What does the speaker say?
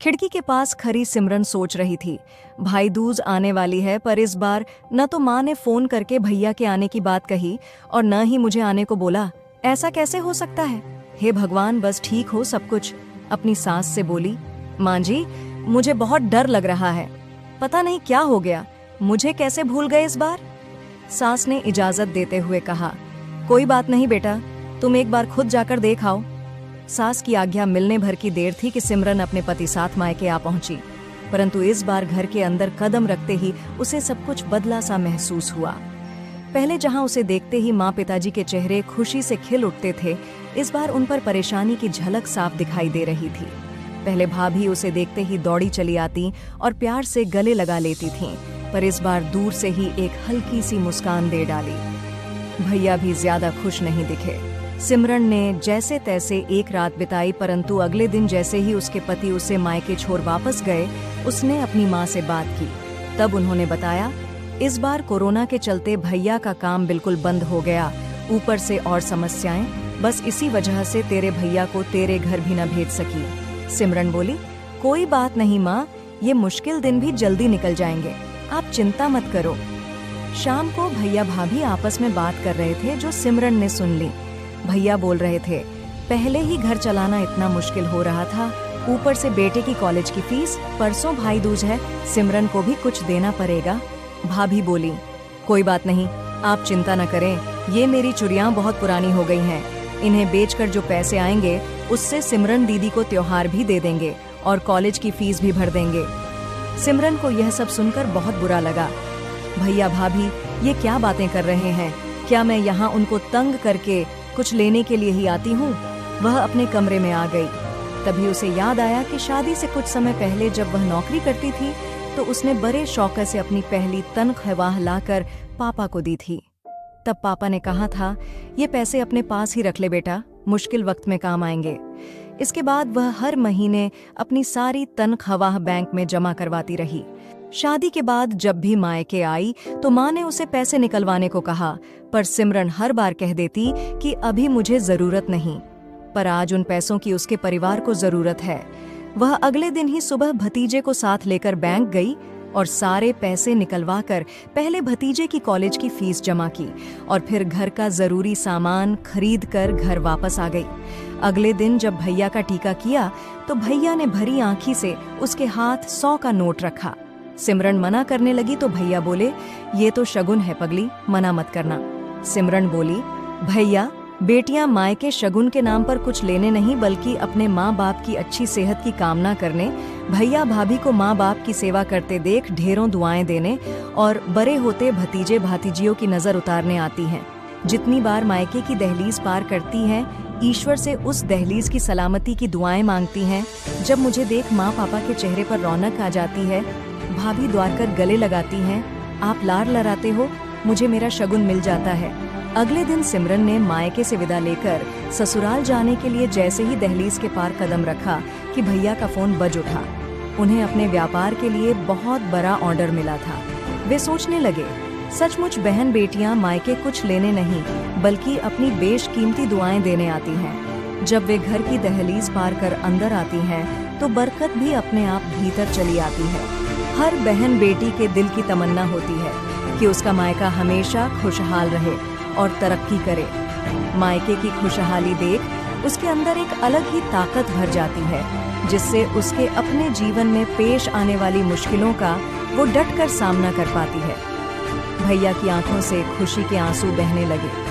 खिड़की के पास खड़ी सिमरन सोच रही थी। भाई दूज आने वाली है, पर इस बार न तो माँ ने फोन करके भैया के आने की बात कही और न ही मुझे आने को बोला। ऐसा कैसे हो सकता है? हे भगवान, बस ठीक हो सब कुछ। अपनी सास से बोली, माँ जी मुझे बहुत डर लग रहा है, पता नहीं क्या हो गया, मुझे कैसे भूल गए इस बार। सास ने इजाजत देते हुए कहा, कोई बात नहीं बेटा, तुम एक बार खुद जाकर देख आओ। सास की आज्ञा मिलने भर की देर थी कि सिमरन अपने पति साथ मायके आ पहुंची, परंतु इस बार घर के अंदर कदम रखते ही उसे सब कुछ बदला सा महसूस हुआ। पहले जहां उसे देखते ही माँ पिताजी के चेहरे खुशी से खिल उठते थे, इस बार उन पर परेशानी की झलक साफ दिखाई दे रही थी। पहले भाभी उसे देखते ही दौड़ी चली आती और प्यार से गले लगा लेती थीं, पर इस बार दूर से ही एक हल्की सी मुस्कान दे डाली। भैया भी ज्यादा खुश नहीं दिखे। सिमरन ने जैसे तैसे एक रात बिताई, परंतु अगले दिन जैसे ही उसके पति उसे मायके छोड़ वापस गए, उसने अपनी माँ से बात की। तब उन्होंने बताया, इस बार कोरोना के चलते भैया का काम बिल्कुल बंद हो गया, ऊपर से और समस्याएं, बस इसी वजह से तेरे भैया को तेरे घर भी न भेज सकी। सिमरन बोली, कोई बात नहीं माँ, ये मुश्किल दिन भी जल्दी निकल जाएंगे, आप चिंता मत करो। शाम को भैया भाभी आपस में बात कर रहे थे, जो सिमरन ने सुन ली। भैया बोल रहे थे, पहले ही घर चलाना इतना मुश्किल हो रहा था, ऊपर से बेटे की कॉलेज की फीस, परसों भाई दूज है, सिमरन को भी कुछ देना पड़ेगा। भाभी बोली, कोई बात नहीं, आप चिंता न करें, ये मेरी चूड़ियां बहुत पुरानी हो गई हैं, इन्हें बेचकर जो पैसे आएंगे उससे सिमरन दीदी को त्योहार भी दे देंगे और कॉलेज की फीस भी भर देंगे। सिमरन को यह सब सुनकर बहुत बुरा लगा। भैया भाभी ये क्या बातें कर रहे हैं? क्या मैं यहाँ उनको तंग करके कुछ लेने के लिए ही आती हूँ? वह अपने कमरे में आ गई। तभी उसे याद आया कि शादी से कुछ समय पहले जब वह नौकरी करती थी, तो उसने बड़े शौक से अपनी पहली तनख्वाह लाकर पापा को दी थी। तब पापा ने कहा था, ये पैसे अपने पास ही रख ले बेटा, मुश्किल वक्त में काम आएंगे। इसके बाद वह हर महीने अपनी सारी तनख्वाह बैंक में जमा करवाती रही। शादी के बाद जब भी मायके आई तो माँ ने उसे पैसे निकलवाने को कहा, पर सिमरन हर बार कह देती कि अभी मुझे जरूरत नहीं। पर आज उन पैसों की उसके परिवार को जरूरत है। वह अगले दिन ही सुबह भतीजे को साथ लेकर बैंक गई और सारे पैसे निकलवाकर पहले भतीजे की कॉलेज की फीस जमा की और फिर घर का जरूरी सामान खरीद कर घर वापस आ गई। अगले दिन जब भैया का टीका किया तो भैया ने भरी आंखी से उसके हाथ 100 का नोट रखा। सिमरन मना करने लगी तो भैया बोले, ये तो शगुन है पगली, मना मत करना। सिमरन बोली, भैया बेटियां मायके शगुन के नाम पर कुछ लेने नहीं, बल्कि अपने माँ बाप की अच्छी सेहत की कामना करने, भैया भाभी को माँ बाप की सेवा करते देख ढेरों दुआएं देने और बड़े होते भतीजे भातीजियों की नजर उतारने आती हैं। जितनी बार मायके की दहलीज पार करती हैं, ईश्वर से उस दहलीज की सलामती की दुआएं मांगती हैं। जब मुझे देख माँ पापा के चेहरे पर रौनक आ जाती है, भाभी द्वार कर गले लगाती हैं, आप लार लड़ाते हो, मुझे मेरा शगुन मिल जाता है। अगले दिन सिमरन ने मायके से विदा लेकर ससुराल जाने के लिए जैसे ही दहलीज के पार कदम रखा कि भैया का फोन बज उठा। उन्हें अपने व्यापार के लिए बहुत बड़ा ऑर्डर मिला था। वे सोचने लगे, सचमुच बहन बेटियां मायके कुछ लेने नहीं, बल्कि अपनी बेशकीमती दुआएं देने आती हैं। जब वे घर की दहलीज पार कर अंदर आती हैं, तो बरकत भी अपने आप भीतर चली आती है। हर बहन बेटी के दिल की तमन्ना होती है कि उसका मायका हमेशा खुशहाल रहे और तरक्की करे। मायके की खुशहाली देख उसके अंदर एक अलग ही ताकत भर जाती है, जिससे उसके अपने जीवन में पेश आने वाली मुश्किलों का वो डट कर सामना कर पाती है। भैया की आंखों से खुशी के आंसू बहने लगे।